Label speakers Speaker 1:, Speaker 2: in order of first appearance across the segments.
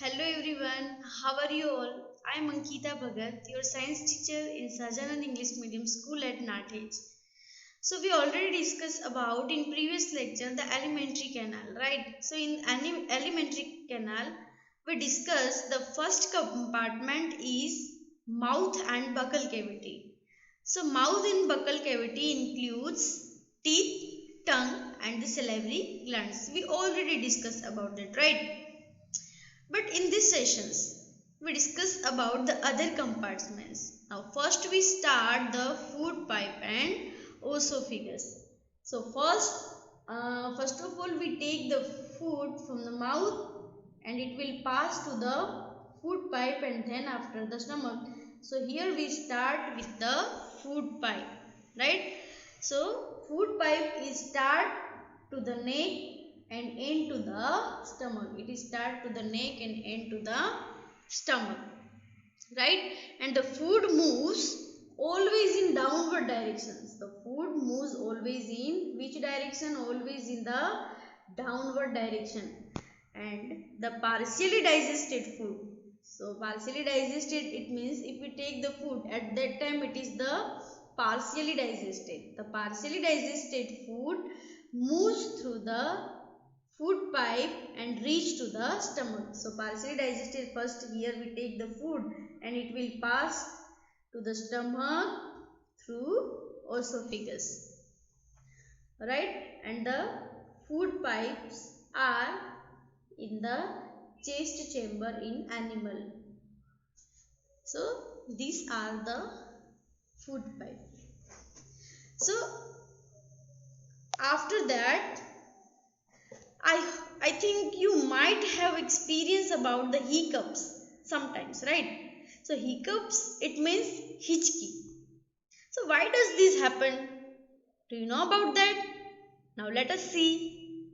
Speaker 1: Hello everyone, how are you all? I am Ankita Bhagat, your science teacher in Sajanand English Medium School at Nathej. So we already discussed about in previous lecture the alimentary canal, right? So in alimentary canal, we discussed the first compartment is mouth and buccal cavity. So mouth and buccal cavity includes teeth, tongue and the salivary glands. We already discussed about that, right? But in these sessions, we discuss about the other compartments. Now first we start the food pipe and esophagus. So first of all we take the food from the mouth and it will pass to the food pipe and then after the stomach. So here we start with the food pipe, right? So food pipe is start to the neck and end to the stomach. It is start to the neck and end to the stomach, right? And the food moves always in downward directions. The food moves always in which direction? Always in the downward direction. And the partially digested food. So partially digested, it means if we take the food at that time, it is the partially digested. The partially digested food moves through the food pipe and reach to the stomach. So partially digested, first here we take the food and it will pass to the stomach through esophagus, right? And the food pipes are in the chest chamber in animal. So these are the food pipe. So after that, I think you might have experience about the hiccups sometimes, right? So hiccups, it means hitchki. So why does this happen? Do you know about that? Now let us see.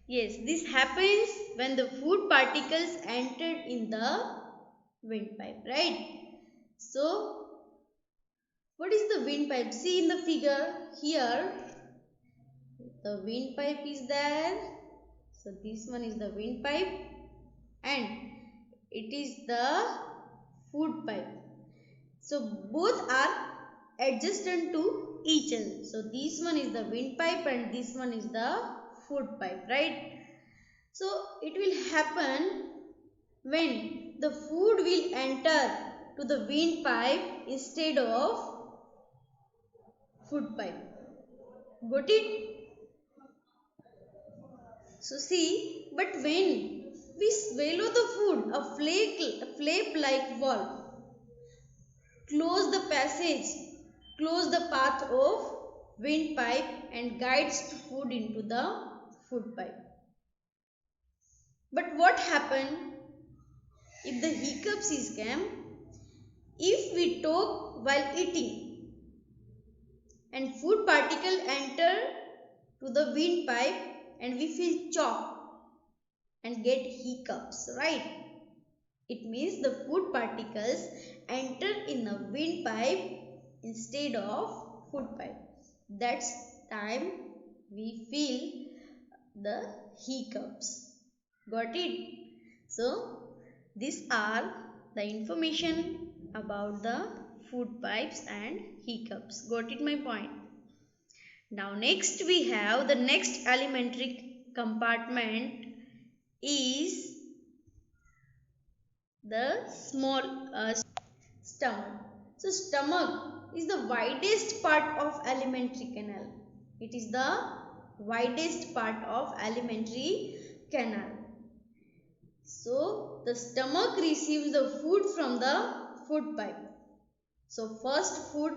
Speaker 1: Yes, this happens when the food particles entered in the windpipe, right? So what is the windpipe? See in the figure here, the windpipe is there. So this one is the windpipe and it is the food pipe. So both are adjacent to each other. So this one is the windpipe and this one is the food pipe, right? So it will happen when the food will enter to the windpipe instead of food pipe. Got it? So see, but when we swallow the food, a flake like valve close the passage, close the path of windpipe and guides the food into the food pipe. But what happened if the hiccups is came? If we talk while eating and food particle enter to the windpipe and we feel choke and get hiccups, right? It means the food particles enter in a windpipe instead of food pipe. That's time we feel the hiccups. Got it? So these are the information about the food pipes and hiccups. Got it my point? Now next we have the next alimentary compartment is the small stomach. So stomach is the widest part of alimentary canal. It is the widest part of alimentary canal. So the stomach receives the food from the food pipe. So first food,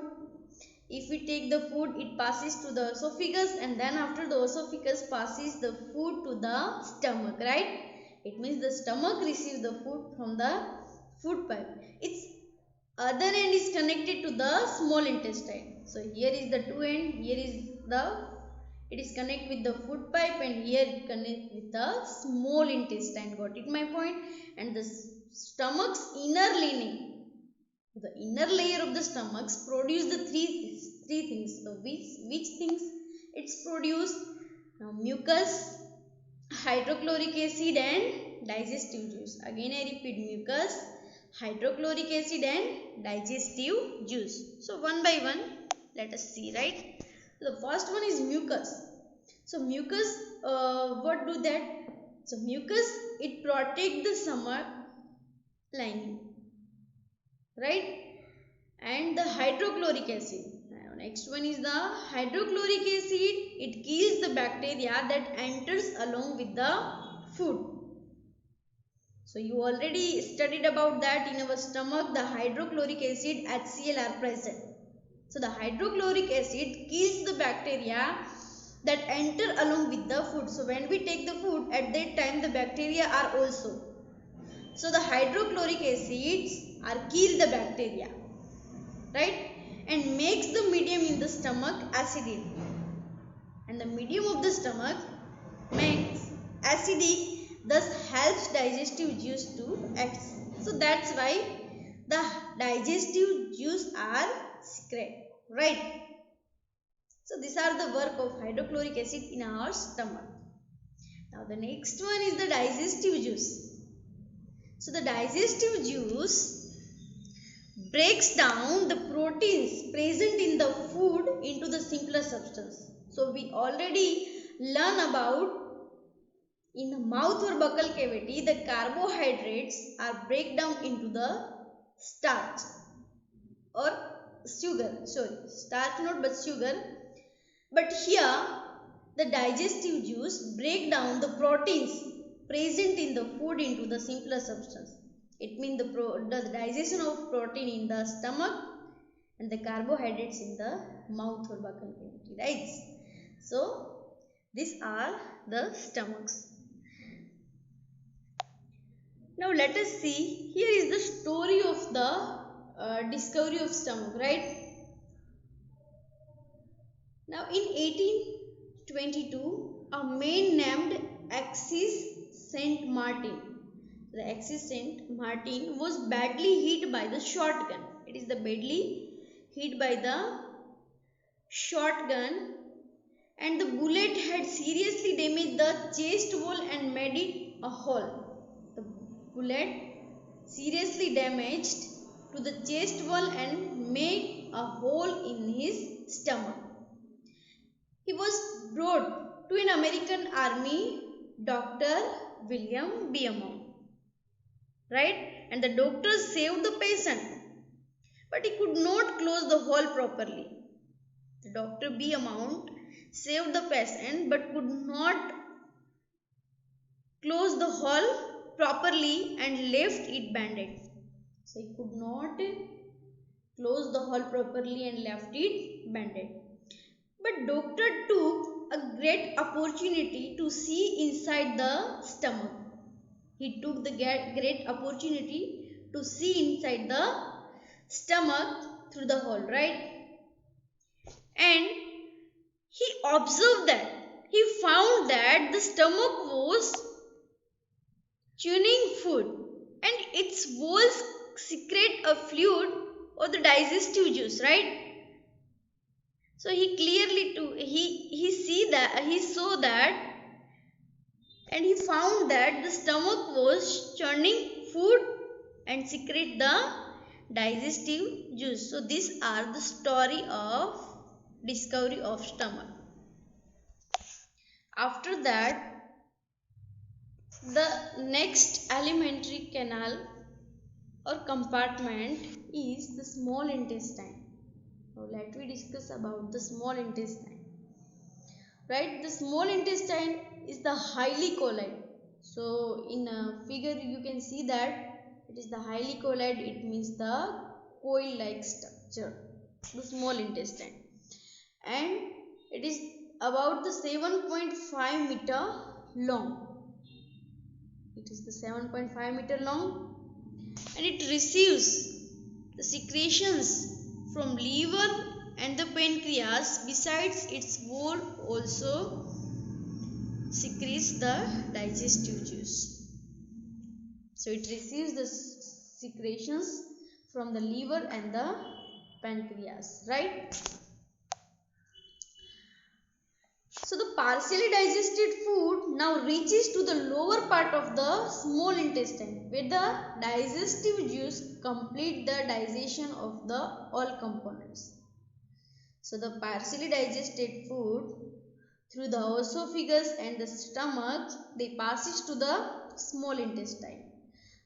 Speaker 1: if we take the food, it passes to the esophagus and then after the esophagus passes the food to the stomach, right? It means the stomach receives the food from the food pipe. Its other end is connected to the small intestine. So here is the two end, here is the, it is connect with the food pipe and here it connect with the small intestine. Got it my point? And the stomach's inner lining, the inner layer of the stomachs produce the three things. So which things it's produced? Now mucus, hydrochloric acid and digestive juice. Again I repeat, mucus, hydrochloric acid and digestive juice. So one by one let us see, right? The first one is mucus. So mucus, what do that? So mucus, it protect the stomach lining, right? And the hydrochloric acid. Now, next one is the hydrochloric acid. It kills the bacteria that enters along with the food. So you already studied about that. In our stomach, the hydrochloric acid, HCl, are present. So the hydrochloric acid kills the bacteria that enter along with the food. So when we take the food, at that time the bacteria are also. So the hydrochloric acids are kill the bacteria, right? And makes the medium in the stomach acidic. And the medium of the stomach makes acidic, thus helps digestive juice to act. So that's why the digestive juice are secret, right? So these are the work of hydrochloric acid in our stomach. Now the next one is the digestive juice. So the digestive juice breaks down the proteins present in the food into the simpler substance. So we already learn about in the mouth or buccal cavity, the carbohydrates are break down into the starch or sugar. Sorry, starch not but sugar. But here the digestive juice break down the proteins present in the food into the simpler substance. It means the digestion of protein in the stomach and the carbohydrates in the mouth or buccal cavity, right? So these are the stomachs. Now let us see, here is the story of the discovery of stomach, right? Now in 1822, a man named Alexis Saint Martin, the Alexis Saint Martin was badly hit by the shotgun. It is the badly hit by the shotgun, and the bullet had seriously damaged the chest wall and made it a hole. The bullet seriously damaged to the chest wall and made a hole in his stomach. He was brought to an American army Dr. William Beaumont, right? And the doctor saved the patient, but he could not close the hole properly. The Dr. Beaumont saved the patient but could not close the hole properly and left it banded. So he could not close the hole properly and left it banded. But doctor took a great opportunity to see inside the stomach. He took the great opportunity to see inside the stomach through the hole, right? And he observed that. He found that the stomach was chewing food and its walls secrete a fluid or the digestive juice, right? So he clearly he saw that, and he found that the stomach was churning food and secrete the digestive juice. So these are the story of discovery of stomach. After that, the next alimentary canal or compartment is the small intestine. Now let me discuss about the small intestine. Right, the small intestine is the highly colloid. So in a figure you can see that it is the highly colloid. It means the coil like structure, the small intestine, and it is about the 7.5 meter long. It is the 7.5 meter long, and it receives the secretions from liver and the pancreas. Besides, its wall also secretes the digestive juice. So it receives the secretions from the liver and the pancreas, right? So the partially digested food now reaches to the lower part of the small intestine where the digestive juice complete the digestion of the all components. So the partially digested food through the esophagus and the stomach, they passes to the small intestine,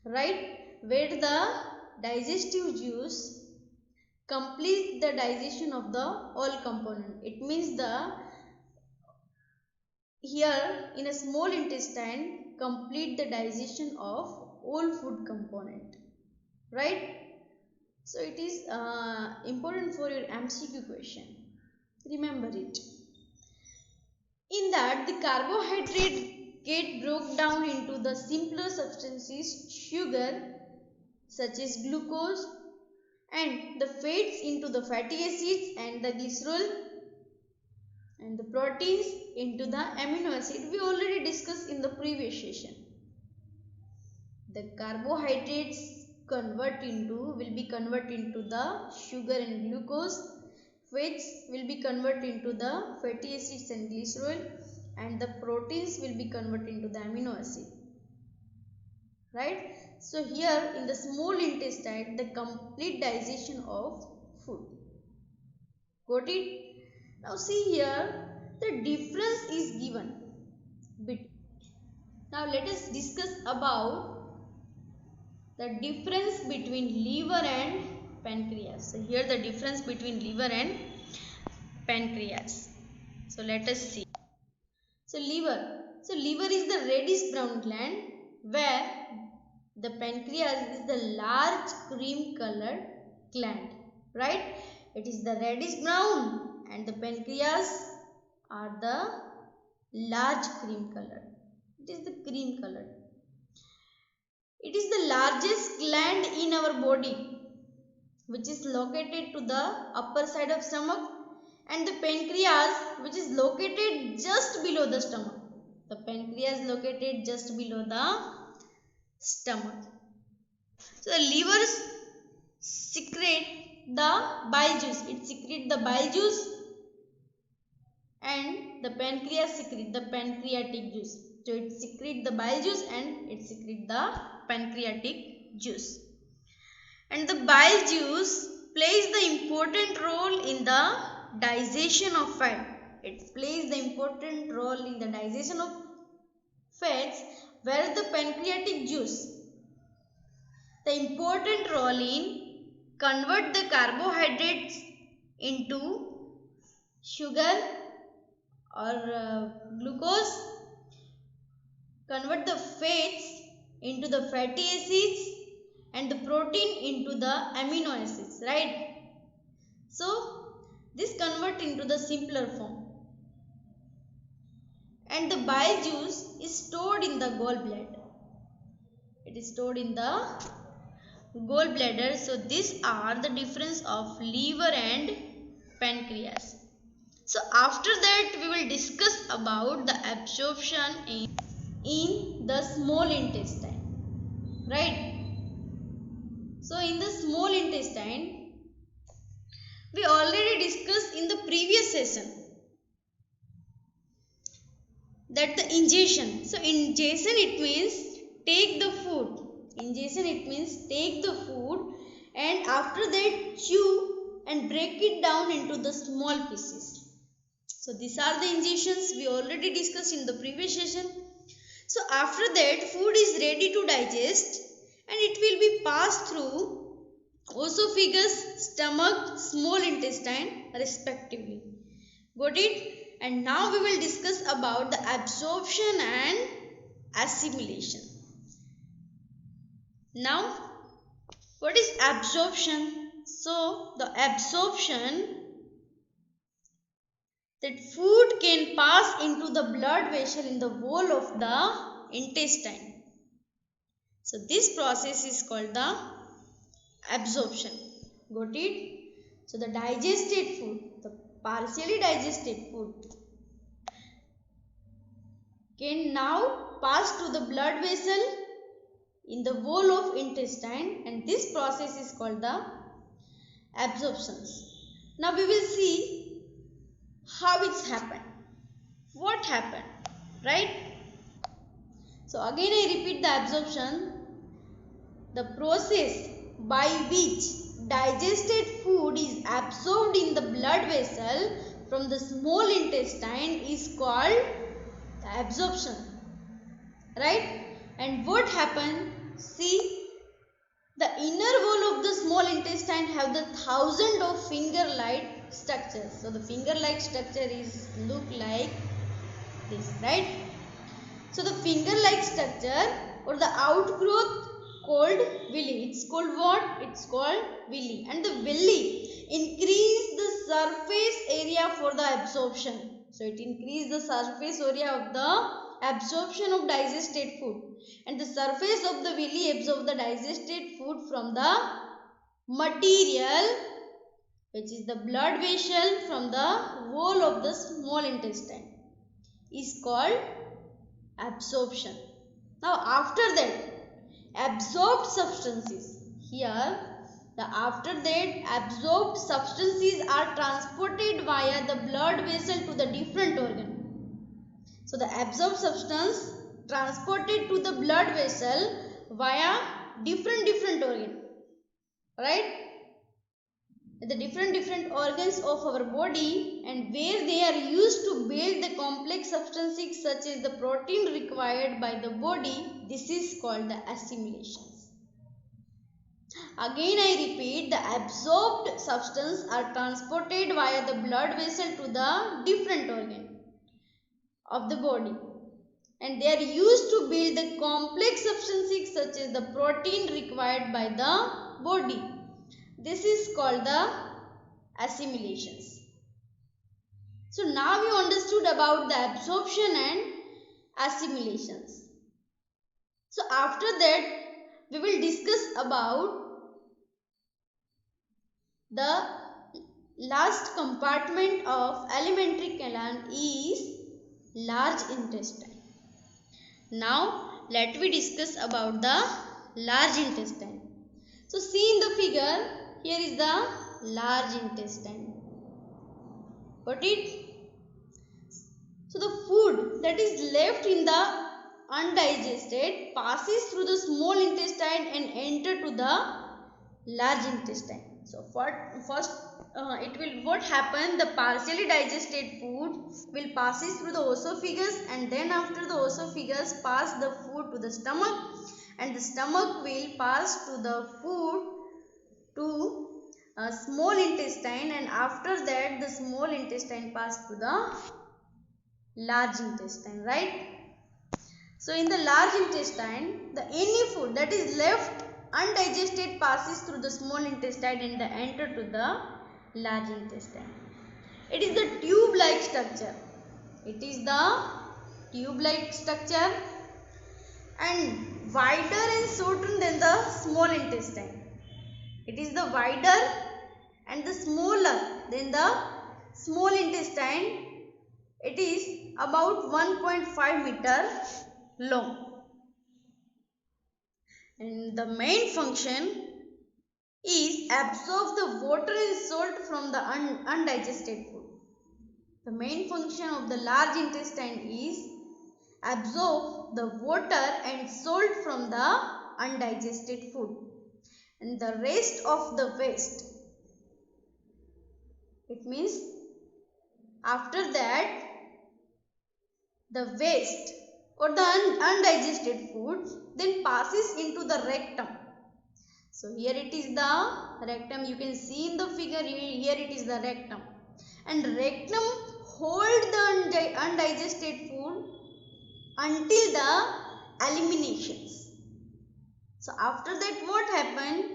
Speaker 1: right, where the digestive juice completes the digestion of the all component. It means the here in a small intestine complete the digestion of all food component, right? So it is important for your MCQ question. Remember it. In that the carbohydrate get broke down into the simpler substances, sugar such as glucose, and the fats into the fatty acids and the glycerol, and the proteins into the amino acid. We already discussed in the previous session. The carbohydrates will be converted into the sugar and glucose. Fats will be converted into the fatty acids and glycerol, and the proteins will be converted into the amino acid, right? So here in the small intestine the complete digestion of food. Got it? Now see here the difference is given between. Now let us discuss about the difference between liver and pancreas. So here the difference between liver and pancreas. So let us see. So liver. So liver is the reddish brown gland, where the pancreas is the large cream colored gland, right? It is the reddish brown and the pancreas are the large cream colored. It is the cream colored. It is the largest gland in our body, which is located to the upper side of stomach, and the pancreas, which is located just below the stomach. The pancreas located just below the stomach. So the liver secrete the bile juice. It secretes the bile juice, and the pancreas secrete the pancreatic juice. So it secretes the bile juice and it secretes the pancreatic juice. And the bile juice plays the important role in the digestion of fat. It plays the important role in the digestion of fats, whereas the pancreatic juice the important role in convert the carbohydrates into sugar or glucose, convert the fats into the fatty acids, and the protein into the amino acids, right? So this convert into the simpler form, and the bile juice is stored in the gallbladder. It is stored in the gallbladder. So these are the difference of liver and pancreas. So after that we will discuss about the absorption in the small intestine, right? So in the small intestine we already discussed in the previous session that the ingestion. So ingestion it means take the food. Ingestion it means take the food and after that chew and break it down into the small pieces. So these are the ingestions we already discussed in the previous session. So after that food is ready to digest and it will be passed through esophagus, stomach, small intestine respectively. Got it? And now we will discuss about the absorption and assimilation. Now what is absorption? So the absorption, that food can pass into the blood vessel in the wall of the intestine. So this process is called the absorption. Got it? So the digested food, the partially digested food can now pass to the blood vessel in the wall of intestine, and this process is called the absorptions. Now we will see how it's happened. what happened, right? So again I repeat the absorption. The process by which digested food is absorbed in the blood vessel from the small intestine is called the absorption, right? And what happened? See, the inner wall of the small intestine have the thousand of finger-like structures. So the finger-like structure is look like this, right? So the finger-like structure or the outgrowth called villi. It's called what? It's called villi. And the villi increase the surface area for the absorption. So it increase the surface area of the absorption of digested food. And the surface of the villi absorb the digested food from the material, which is the blood vessel from the wall of the small intestine, is called absorption. Now after that, absorbed substances. Here the after that absorbed substances are transported via the blood vessel to the different organ. So the absorbed substance transported to the blood vessel via different organ, right? The different organs of our body, and where they are used to build the complex substances such as the protein required by the body. This is called the assimilations. Again I repeat, the absorbed substance are transported via the blood vessel to the different organ of the body, and they are used to build the complex substances such as the protein required by the body. This is called the assimilations. So now you understood about the absorption and assimilations. So after that we will discuss about the last compartment of alimentary canal is large intestine. Now let me discuss about the large intestine. So see in the figure, here is the large intestine. Got it? So the food that is left in the undigested passes through the small intestine and enter to the large intestine. So first it will what happen, the partially digested food will passes through the esophagus, and then after the esophagus pass the food to the stomach, and the stomach will pass to the food to small intestine, and after that the small intestine pass to the large intestine, right? So in the large intestine, the any food that is left undigested passes through the small intestine and enter to the large intestine. It is the tube-like structure. It is the tube-like structure and wider and shorter than the small intestine. It is the wider and the smaller than the small intestine. It is about 1.5 meter long. And the main function is absorb the water and salt from the undigested food. The main function of the large intestine is absorb the water and salt from the undigested food, and the rest of the waste. It means after that the waste or the undigested food then passes into the rectum. So here it is the rectum, you can see in the figure, here it is the rectum, and rectum hold the undigested food until the eliminations. So after that what happened,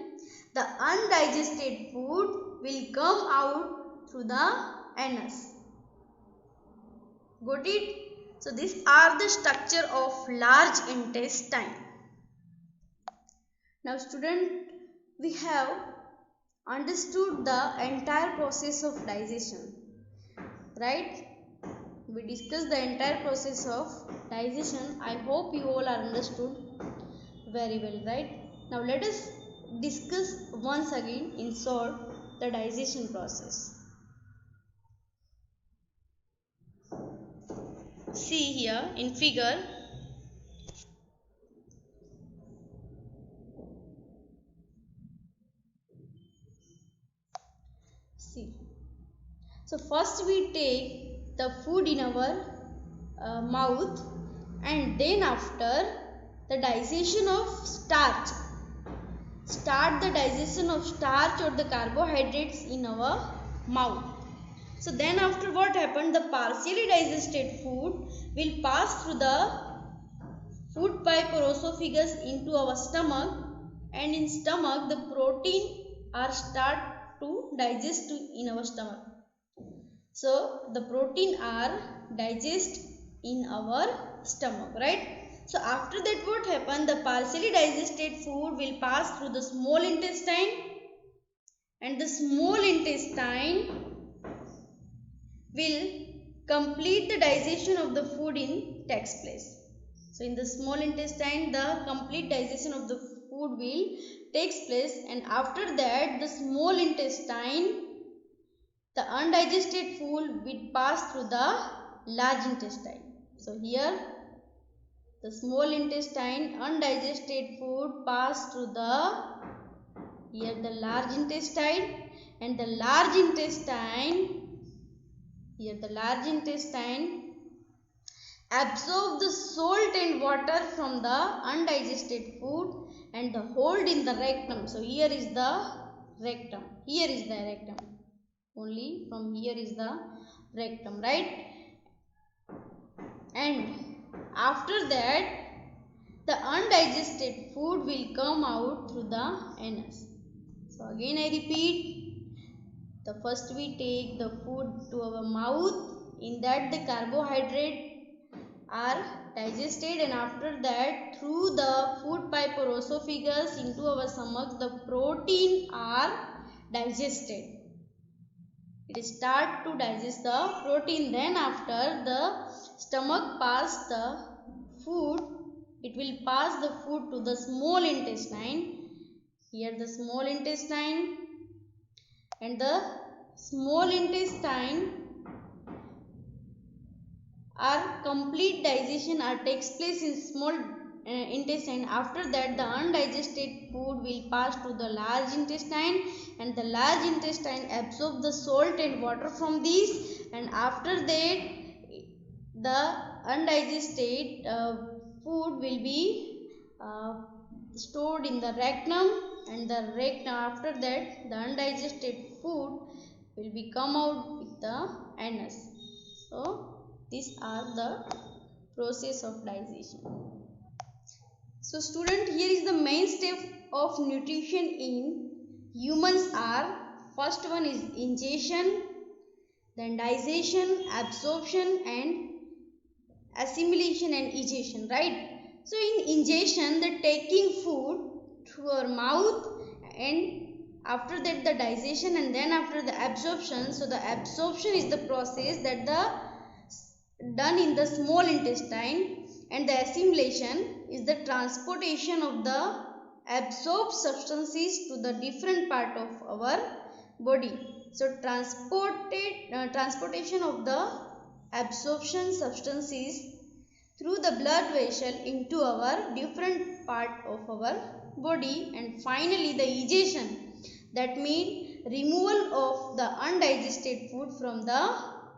Speaker 1: the undigested food will come out through the anus. Got it? So these are the structure of large intestine. Now student, we have understood the entire process of digestion, right? We discussed the entire process of digestion. I hope you all are understood very well, right? Now let us discuss once again in short the digestion process. See here in figure. See. So first we take the food in our mouth, and then after the digestion of starch. Start the digestion of starch or the carbohydrates in our mouth. So then after what happened, the partially digested food will pass through the food pipe or esophagus into our stomach, and in stomach the protein are start to digest in our stomach. So the protein are digest in our stomach, right? So after that what happened, the partially digested food will pass through the small intestine, and the small intestine will complete the digestion of the food in takes place. So in the small intestine the complete digestion of the food will takes place, and after that the small intestine, the undigested food will pass through the large intestine. So here the small intestine undigested food pass through the large intestine, and the large intestine absorb the salt and water from the undigested food and the hold in the rectum. So here is the rectum. Only from here is the rectum, right? And after that the undigested food will come out through the anus. So again I repeat, the first we take the food to our mouth, in that the carbohydrate are digested, and after that through the food pipe or esophagus into our stomach the protein are digested. It start to digest the protein, then after the stomach pass the food, it will pass the food to the small intestine. Here the small intestine, and the small intestine are complete digestion takes place in small intestine. After that the undigested food will pass to the large intestine, and the large intestine absorb the salt and water from these, and after that the undigested food will be stored in the rectum, and the rectum, after that the undigested food will be come out with the anus. So these are the process of digestion. So student, here is the main step of nutrition in humans are, first one is ingestion, then digestion, absorption and assimilation and egestion, right? So in ingestion, the taking food through our mouth, and after that the digestion, and then after the absorption. So the absorption is the process that done in the small intestine, and the assimilation is the transportation of the absorbed substances to the different part of our body. So transportation of the absorption substances through the blood vessel into our different part of our body, and finally the egestion, that means removal of the undigested food from the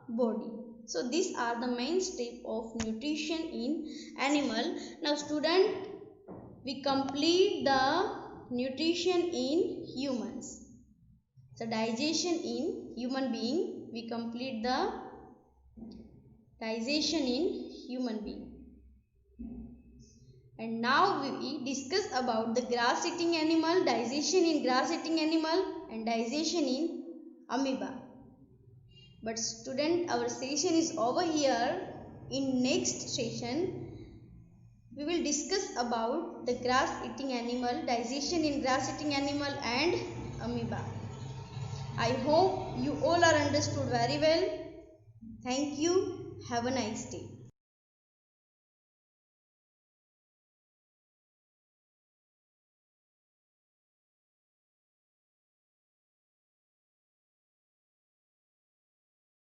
Speaker 1: body. So these are the main step of nutrition in animal. Now student, we complete the nutrition in humans. So digestion in human being, we complete the digestion in human being. And now we discuss about the grass eating animal, digestion in grass eating animal and digestion in amoeba. But student, our session is over here. In next session we will discuss about the grass eating animal, digestion in grass eating animal and amoeba. I hope you all are understood very well. Thank you. Have a nice day.